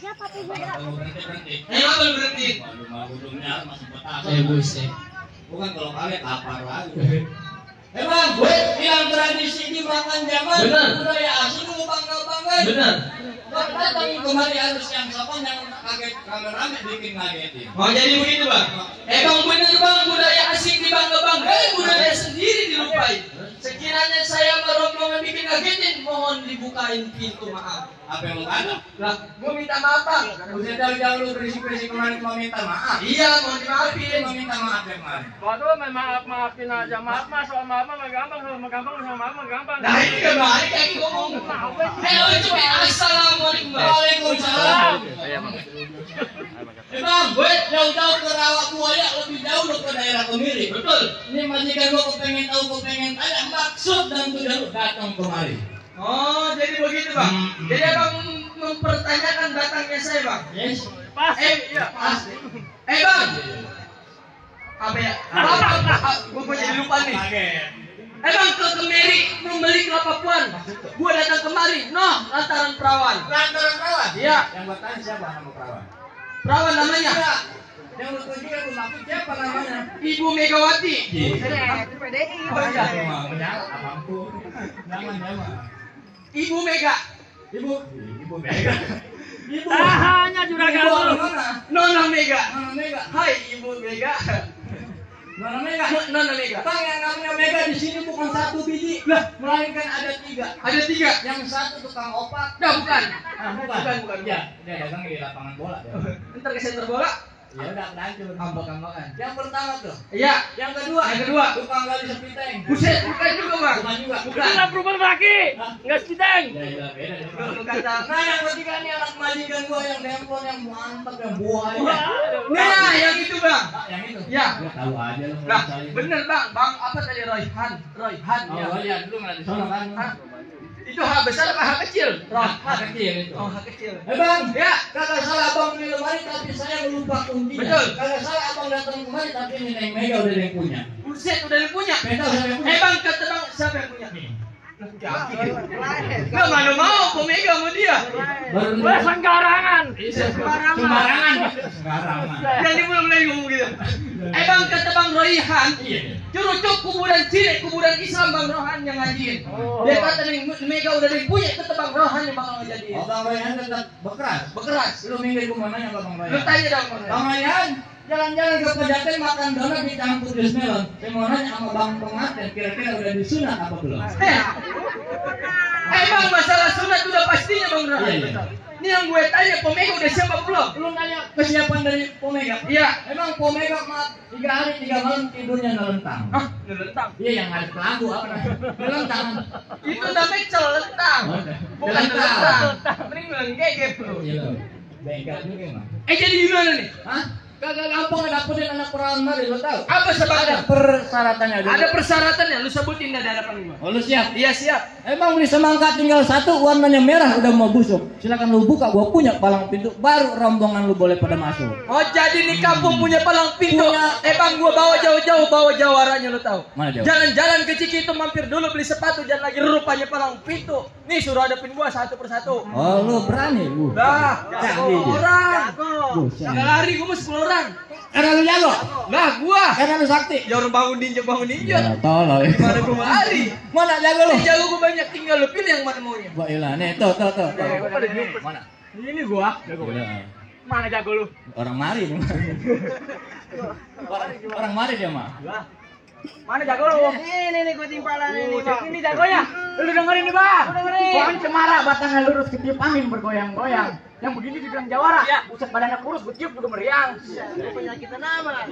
siapa tuh? Berhenti. Kenapa lu berhenti? Malu-malunya masih betah. Buset. Bukan kalau kalian lapar lagi. Emang gue bilang tradisi ini makan zaman. Benar. Budaya asing lu bangga-banggain. Benar. Datang kemari harus yang siapa yang kaget rame-rame bikin ngagetin. Oh jadi begitu bang? Emang bener bang budaya asing dibangga-banggain, budaya sendiri dilupain. Sekiranya saya merombongan bikin ngagetin, mohon dibukain pintu maaf. Apa yang lu ada? Lah, gua minta maaf bang. Udah jauh-jauh lu berisik-berisik kemarin mau minta maaf. Iya, mohon dimaafin. Mau minta maaf ya kemarin. Waduh, maafin aja. Maaf mas, soal maaf mah gampang, soal gampang, soal maaf mah gampang. Nah ini kan balik lagi ngomong. Itu assalamualaikum. Waalaikumsalam. Bang, gue jauh-jauh ke rawa buaya lebih jauh lu ke daerah Kemiri. Betul. Ini majikan gue kepengen tahu, kepengen tanya maksud dan tujuan lu datang kemari. Oh, jadi begitu bang. Jadi abang mempertanyakan datangnya saya bang. Yes. Pasti, iya. Pasti. Bang. Apa ya? Gue jadi lupa nih. Bang ke Kemiri membeli kelapa puan. Gue datang kemari. Noh, lantaran perawan. Lantaran perawan? Iya. Yang gue tanya siapa nama perawan? Perawan namanya. Iya. Yang lu tunjuk lu maksud siapa namanya? Ibu Megawati. Itu PDI. Oh iya. Menyala abangku. Nama. Ibu Mega. Ibu Mega. Ibu. Hanya juragan Ibu lu. mana? Nona Mega. Nona Mega. Hai Ibu Mega. Nona Mega. Nona Mega. Bang, yang namanya Mega di sini bukan satu biji, melainkan ada 3. Ada 3. Yang satu tukang opak. Nah, bukan. Bukan. Ya, dia dagang di lapangan bola. Ntar ke center bola. Ya udah lanjut. Ambak-ambakan. Yang pertama tuh. Iya. Yang kedua. Yang kedua. Tukang gali sepiteng. Buset, bukan juga bang. Bukan juga. Kita perubahan lagi. Enggak sepiteng. Ya beda. Lu kata. Nah, yang ketiga nih anak majikan gua yang dempon, yang mantap, yang buaya. Nah, yang itu bang. Yang itu. Ya. Gua tahu aja lu. Lah, bener bang. Bang apa tadi Royhan? Royhan ya. Oh iya, dulu nggak di sana kan. Hah? Itu H besar apa H kecil? H kecil itu. Oh, H kecil. Bang, Ya. kagak salah abang di lemari tapi saya lupa kuncinya. Betul. Kagak salah abang datang kemari tapi ini Neng Mega udah ada yang punya. Buset, udah yang punya. Mega udah ada yang punya. Bang, kata bang, siapa yang punya? Nih. Nggak mana mau, kok Mega sama dia. Wah, sembarangan. Sembarangan. Yang dia mulai ngomong gitu. Bang, kata bang Royhan. Iya. Curucuk kuburan cilik, kuburan Islam bang Rohan yang ngajiin. Dia kata nih Mega udah dipunya, kata bang Rohan yang bakal ngajadiin. Oh, Bang Rayhan tetap bekeras. Bekeras. Lu minggir ke mana yang Bang Lu Rayhan? tanya dong bang. Bang Rayhan, jalan-jalan ke Pejaten makan donat dicampur jus melon. Saya mau nanya sama Bang Pengantin, kira-kira udah disunat apa belum? Bang masalah sunat udah pastinya bang Rohan. Iya. Ini yang gue tanya, Pomega udah siap apa belum? Lu nanya kesiapan dari Pomega? Iya. Emang Pomega 3 hari 3 malam tidurnya nelentang. Hah? Nelentang? Iya, yang harus pelagu apa namanya? Nelentang. Itu namanya celentang. Bukan Nelentang. nelentang. Mending bilang gegep bro. Iya. Bengkel juga emang. Jadi gimana nih? Hah? Kagak gampang dapetin anak perawan mari, lo tahu? Apa sebabnya? Ada persyaratannya dulu. Ada persyaratannya, lu sebutin dah hadapan gua. Oh, lu siap? Iya siap. Emang di semangka tinggal 1 warnanya merah udah mau busuk. Silakan lu buka, gua punya palang pintu baru rombongan lu boleh pada masuk. Oh jadi nih kampung punya palang pintu. Punya. Bang gua bawa jauh-jauh, bawa jawarannya lu tahu. Mana jauh? Jalan-jalan ke Cikitu mampir dulu beli sepatu jangan lagi rupanya palang pintu. Nih suruh hadapin gua satu persatu. Oh, lu berani lu. Lah, Canggih dia. orang. Buset. Kagak lari gua mah 10 orang. Karena lu jago. Lah gua. Karena lu sakti. Ya orang bangun ninja. Ya, tolong. Gimana gua mau lari? Mana jago lu? Nih jago gua banyak, tinggal lu pilih yang mana maunya. Gua ilah nih, tuh. Mana? Ini gua. Iya. Mana jago lu? Orang mari nih. Orang mari dia mah. Mana jago lu? Ini nih gue timpalan ini, Bang. Ini jagonya. Lu dengerin nih, Bang. Lu dengerin. Pohon cemara batangnya lurus ketiup angin bergoyang-goyang. Yang begini dibilang jawara. Buset badannya kurus, gue tiup juga meriang. Penyakitan apa?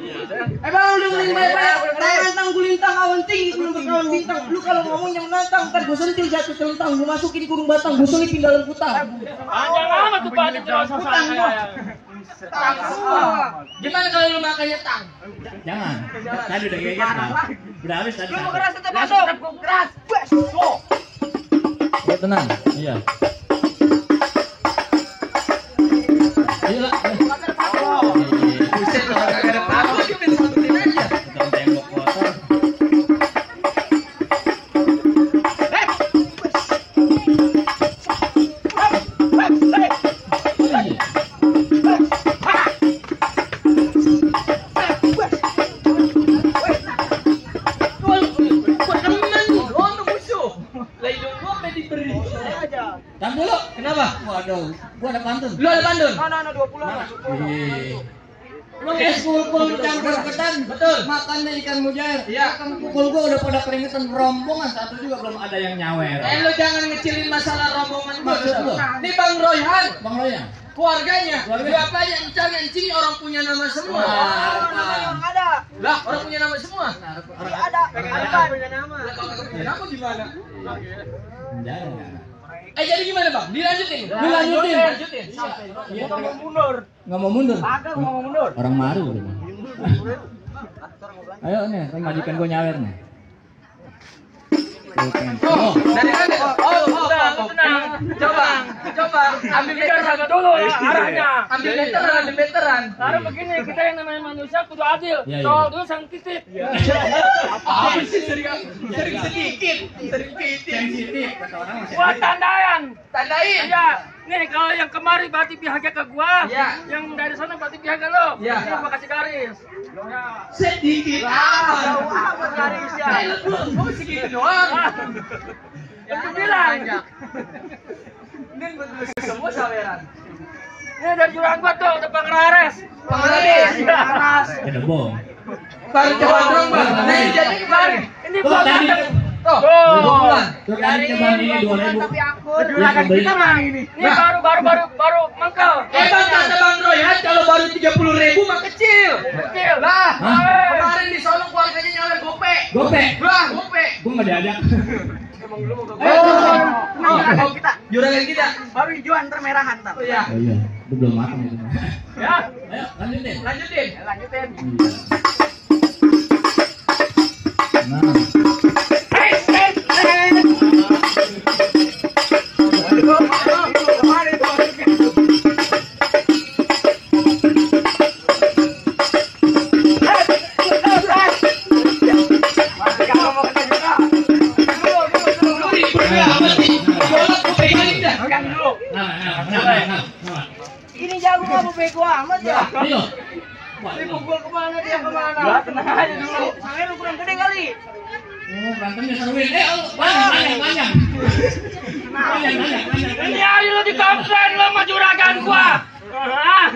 Bang lu dengerin baik-baik. Tantang gulintang awan tinggi kurung berkawan bintang. Lu kalau ngomong yang nantang, ntar gue sentil jatuh telentang. Gue masukin kurung batang, gue selipin dalam kutang. Panjang amat tuh Pak Hutang gua. Tang semua. Gimana kalau lu makannya tang? Jangan. Tadi udah geger. Udah habis tadi. Lu mau keras tetap masuk. keras. Ya, tenang. Iya. Iya lah. Buset lu kagak ada apa-apa, dia main sebutin aja. Bukan tembok kotor. Iya. Tahan dulu. Kenapa? Waduh, gua ada pantun. Lu ada pantun? Mana 20 Iya. Lu es pukul campur ketan, betul. Makannya ikan mujair. Iya. Kan pukul gua udah pada keringetan, rombongan satu juga belum ada yang nyawer. Lu jangan ngecilin masalah rombongan gua. Maksud lu? Ini Bang Royhan, Bang Loyang. keluarganya, bapaknya Encang Encing orang punya nama semua. Ada. Lah, orang punya nama semua. Ada. Punya nama. Kenapa gimana? Jangan. Jadi gimana Bang? Dilanjutin. Dilanjutin. Iya. Gua mau mundur. Nggak mau mundur. Agak gua mau mundur. Orang maru udah. Ayo nih, kan majikan gua nyawer nih. Oh, Dari mana? Tenang. Coba. Ambil meteran dulu arahnya. Ambil meteran. Karena begini, kita yang namanya manusia kudu adil. Iya, iya. Soal dulu sang titip. Apa sih sering sedikit. sensitif kata orang masih. Buat tandaan. Tandain. Iya. Nih kalau yang kemari berarti pihaknya ke gua. Iya. Yang dari sana berarti pihak ke lo. Iya. Ini gua kasih garis. Sedikit. Apa garisnya? Kok segitu doang? Yang ku bilang. Ini betul semua saweran. Ini dari jurang gua tuh, depan Rares. Pengaris. Iya. Ada bom. Bang coba dong Bang. Nah, ini jadi kemarin. Ini Tuh, gua tadi. kata- Tuh, Tuh. 20-an. Tuh tadi coba ini 2000. Tapi aku Juragan kita mah ini. Ini baru mangkal. Bang kata Bang Royhan kalau baru 30.000 mah kecil. Kecil. Lah, Hah? kemarin di sono keluarganya nyawer gope. Gope. Lah, gope. Gua nggak diajak. kalau kita Juragan kita. baru hijauan termerahan tar. Oh iya. Oh iya, itu belum matang itu. Ya. Ayo, lanjutin. Lanjutin. Lanjutin. Nah, nah. Ini jago kamu bego amat ya. Ayo. Ini pukul kemana dia kemana? Tenang aja dulu. Sange lu kurang gede kali. Oh, berantemnya seruin. Panjang. Ini hari lo dikomplain lo sama juragan gua. Ah.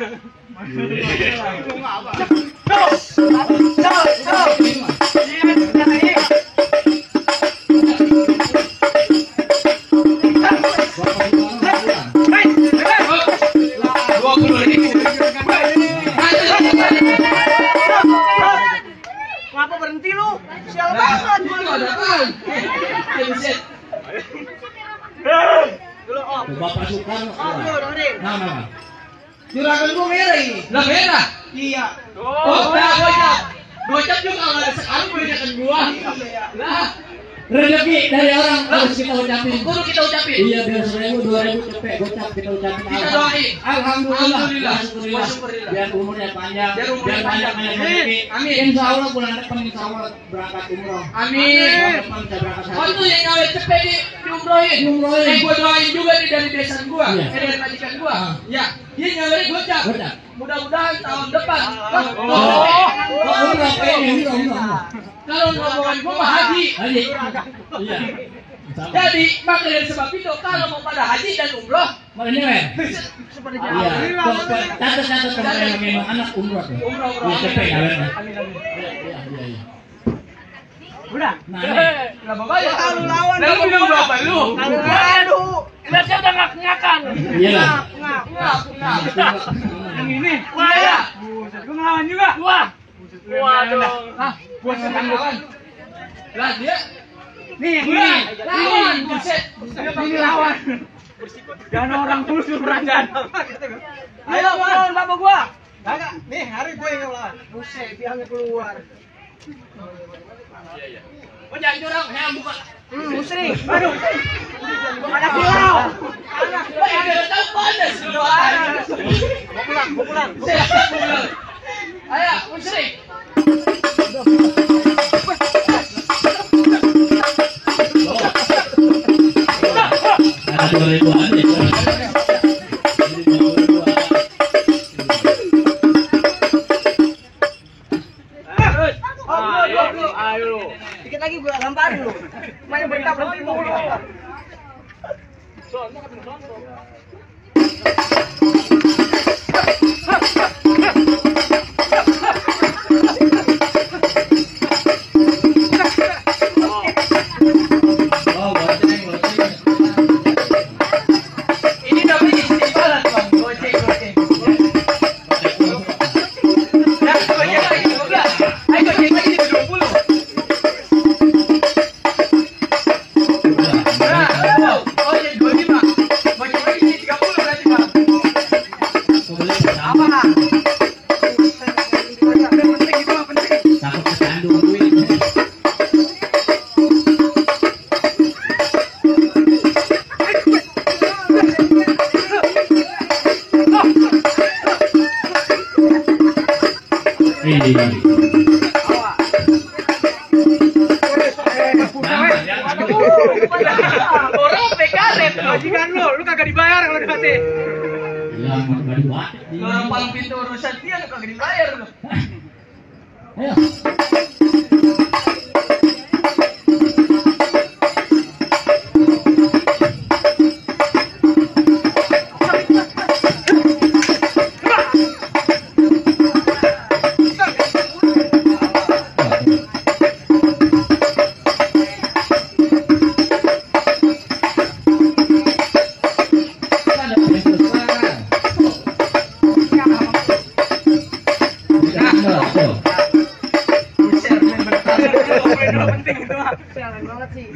Ngapa berhenti lu? Sial banget gua. Bapak Soekarno. Nah. Juragan gua merah ini. Lah merah. Iya. Oh, nah, gocap juga nggak ada sekali belikan gua. Lah, Rezeki dari orang harus kita ucapin. kudu kita ucapin. Iya, biar 1000, 2000 cepet gocap kita ucapin. Kita doain. Alhamdulillah. Alhamdulillah. Biar umurnya panjang. Biar umurnya banyak panjang. rezeki. Amin. Insya Allah bulan depan insya Allah berangkat umroh. Amin. Bulan depan kita berangkat Oh haji. tuh yang ngawe cepet diumrohin. Diumrohin. Gua doain juga nih dari besan gua, Iya. dari majikan gua. Ah. Ya, dia ngawe gocap. Gocap. Mudah-mudahan tahun depan. Umroh apa ini? Umroh. Kalau rombongan gua mah haji. Haji. Iya. Sama. Jadi maka dari sebab itu kalau mau pada haji dan umroh, Makanya men. seperti Iya. Catat teman yang memang anak umroh tuh. Umroh. Iya cepet kalian. Amin amin. Iya. Udah. Nah, nih. Lah bapak ya Kalau lawan Lalu bilang gua apa lu? Aduh. Lihat dia udah ngak-ngakan. Iya lah. Yang ini. Wah ya. Buset, gua ngelawan juga. Wah. Waduh. Ah, gua senang kawan. Lah dia Nih, yang Iya, ini. lawan, buset. Ini lawan. Dan orang khusus berangan. Ayo lawan bapak gua. Kagak, nih hari gua yang lawan. Buset, biangnya keluar. Oh jangan curang, saya buka. Musri. Aduh. Ada kilau. Oh ya udah tahu panas doain. Mau pulang. Ayo, Musri. Ada 2000-an ya. Ayo. Dikit lagi gua gamparin lu. Main bentar berhenti mulu. Ini namanya istimewa bang, goceng. Ya, goceng lagi 12. Ayo goceng lagi di 20. Nah, goceng 25. Goceng lagi di 30 berarti bang. Apa? Takut kesandung duit. Orang pekaret. Majikan lu kagak dibayar kalau dikasih. Hilang mau balik buat. Orang paling pintu urusan dia lu kagak dibayar lu. Ayo. Penting itu mah. Sialan banget sih.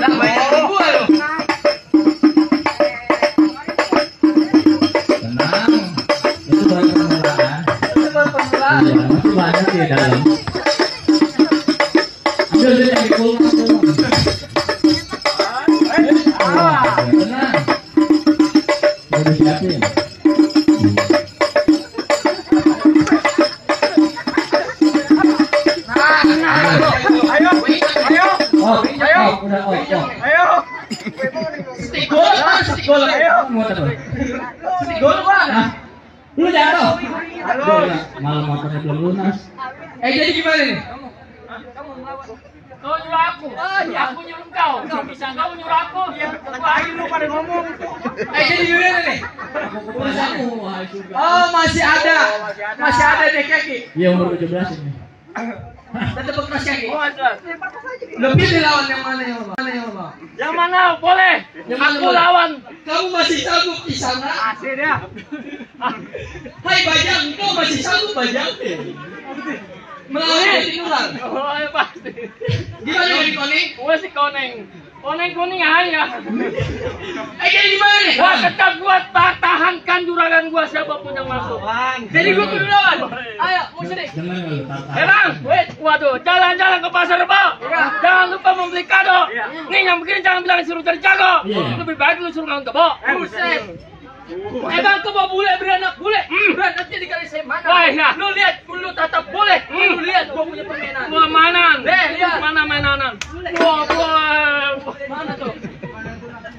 Lah bayarin gua lu. Tenang. Itu baru permulaan. Itu baru permulaan. Iya, masih banyak di dalam. Ambil dari yang di kulkas dulu. Tenang. Udah disiapin. Oh, udah, Ayo. Stick gol, Bang, stick gol. Mau apa? Stick gol, Bang. Nah, lu jatuh. Malam motornya belum lunas. Jadi gimana nih? Kau nyuruh aku. Aku nyuruh kau. Bisa kau nyuruh aku. Lagi lu pada ngomong. Jadi gimana nih? Urusanmu. Oh, masih ada deh kaki. Iya, umur 17 ini. Tetap keras kaki. Oh, ada. Lebih dilawan yang mana yang mau? Yang mana? Boleh. Aku lawan. Kamu masih sanggup di sana? Asik dia. Hai Bajang, kau masih sanggup Bajang? Melawan Tinuran. Oh, ya pasti. Gimana yang di Koning? Gua si Koneng. Koneng kuning aja. Jadi gimana nih? Gua tetap tahankan juragan gua siapapun yang masuk. Jadi gua kudu lawan. Ayo, mau sedih. Jangan lu tata. Bang, waduh, jalan-jalan ke pasar Rebo. Jangan lupa membeli kado. Nih yang begini jangan bilang suruh cari jago. Iya. Lebih baik lu suruh ngang kebo. Buset. Bang, kau mau bule beranak bule. Beranaknya dikali saya mana? Wah, ya. Lu lihat, lu tatap bule. Lu lihat, gua punya permainan. Gua mainan. Lihat. Mana mainanan? Gua. Mana tuh?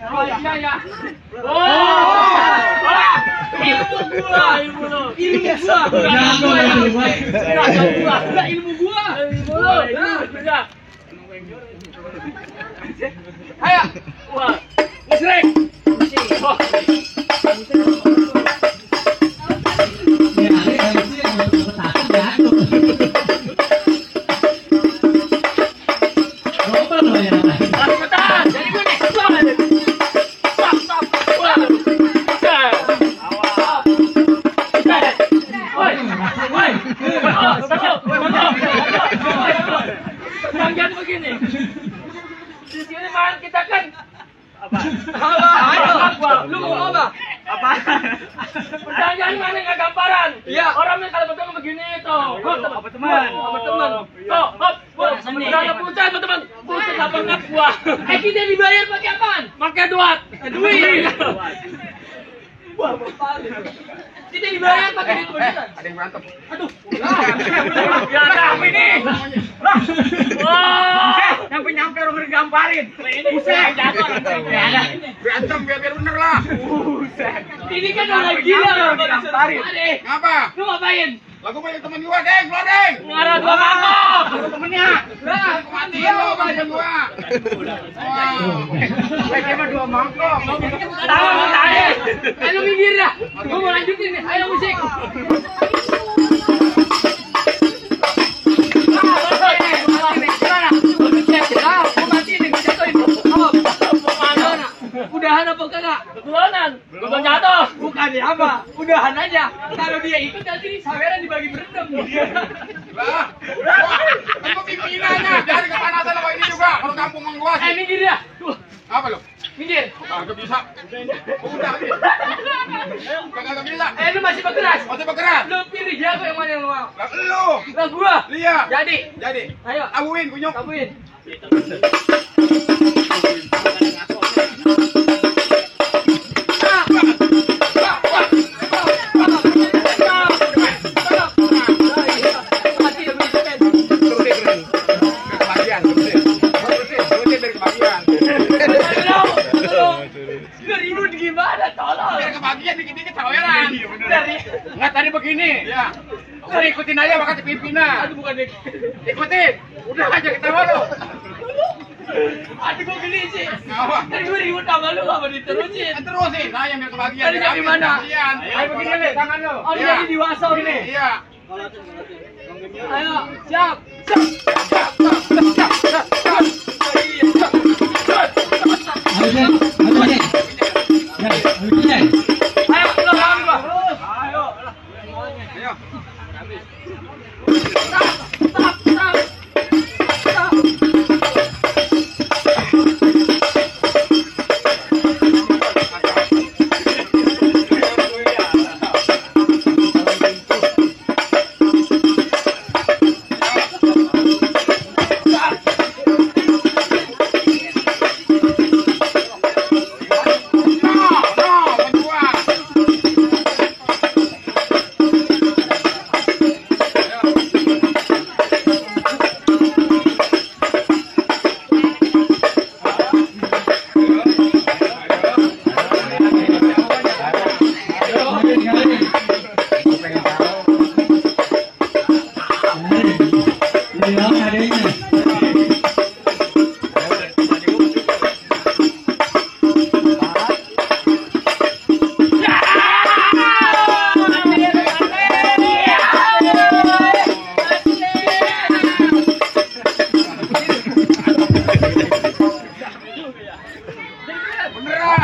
Oh iya ya. Oh. Ilmu gua. Ilmu gua. Udah ilmu gua. Ilmu lu. Ya. Ayo. Wah. Musrek. Oh. Ini hari MC yang mau takut jatuh. Coba lo yang lain. Cepetan. Jadi gue nih. Stop. Wah. Jangan begini. Di sini main kita kan. Apa? Lu mau apa? Jangan main nggak gamparan. Iya. Orangnya kalau betul begini tuh. Apa teman? Tuh, hop. Udah pucat teman. Pucat apa nggak gua? Kita dibayar pakai apaan? Pakai duit. Duit. Wah, bapak. Kita dibayar pakai duit beneran. Ada yang berantem. Aduh. Ya ada apa ini? Wah, Nyampe orang ngegamparin. buset jatuh. Berantem biar bener lah. Ini kan orang gila orang Gamparin. Adek, Ngapa? lu ngapain? Lagu banyak teman gua, Deng, keluar, Deng. Ngarah dua mangkok. Temennya. Lah, kematian lo banyak gua. Wow. Lagi mah 2 mangkok. Tahu tadi. Ayo minggir dah. Gua mau lanjutin nih. Ayo musik. Udahan apa kagak? Kebetulan, gua jatuh. Bukan ya apa? Udahan aja. Kalau dia ikut nanti saweran dibagi berendam. Lah. Kan gua pimpinannya, jangan kepanasan sama ini juga. Kalau kampung gua sih. Minggir dah. Tuh, Apa lo? minggir. Kagak bisa. Udah nih. Kagak bisa. Lu masih bergerak. Masih bergerak. Lu pilih jago yang mana yang lu mau. Lah lu. Lah gua. Lihat. Jadi, Jadi. ayo. Abuin kunyuk. Kabuin. Kebagian. Dari kebagian. Lu gimana? Tolong. Biar kebagian dikit-dikit saweran. Dari Nggak tadi begini. Ya. Udah ikutin aja bakal pimpinan. aduh bukan deh. Ikutin. Udah aja ketawa lo. Aduh gua geli sih. Ngapa? Tadi gua ribut sama lu gak mau diterusin. Terusin. Nah yang biar kebagian. Tadi dari mana? Kebagian. Ayo begini deh tangan lo. Oh, Iya. jadi diwasa ini. Iya. Ayo, siap. Ayo, lu lawan gua. Ayo. Ayo. Stop, stop. Stop. Beneran.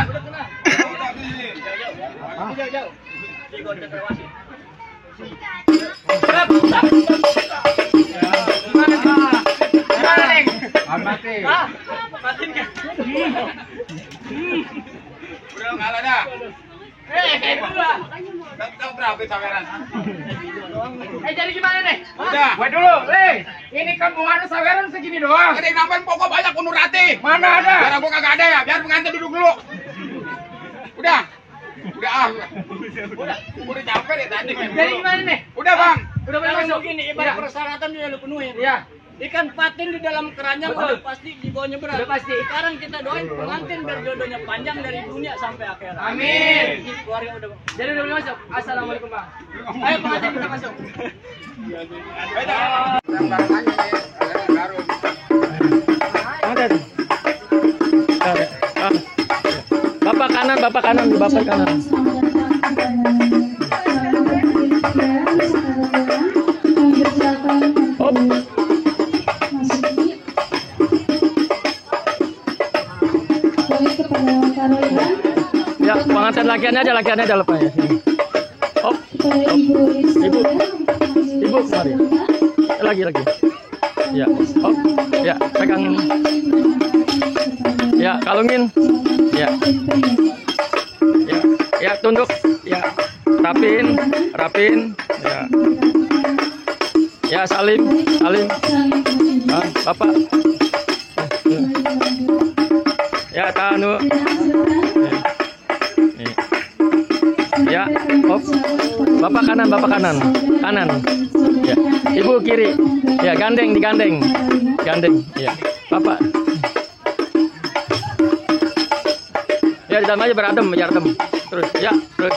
Mati. Matiin kan? Udah ngalah dah. Gua. Udah berapa saweran? Jadi gimana nih? Udah. Wait dulu, ini kan bukan saweran segini doang. Ada yang nambahin pokok banyak punur hati. Mana ada? Biar gua kagak ada ya. Biar pengantin duduk dulu. Udah. Udah ah. Udah capek deh tadi. Jadi gimana nih? Udah bang. Udah boleh masuk. Begini, ibarat persyaratan dia lu penuhin. Iya. Ikan patin di dalam keranjang Betul. udah pasti di bawahnya berat. Udah pasti. Sekarang kita doain pengantin biar jodohnya panjang dari dunia sampai akhirat. Amin. Keluarga udah. Jadi udah boleh masuk. Assalamualaikum bang. Ayo pengantin kita masuk. Yang barangannya nih. Baru. Bapak kanan, bapak kanan, bapak kanan. Oh, ya pengantin lakiannya aja lepas ya. Oh, ibu mari. Lagi. Ya, oh, ya pegang. Ya kalungin. Ya, ya tunduk. Ya, rapin. Ya. Ya salim. Ah, bapak. Ya tanu. Ya, op. Bapak kanan, kanan. Ya. Ibu kiri. Ya, digandeng. Ya, Bapak. Ya, di dalam aja beradem, Terus, ya, terus.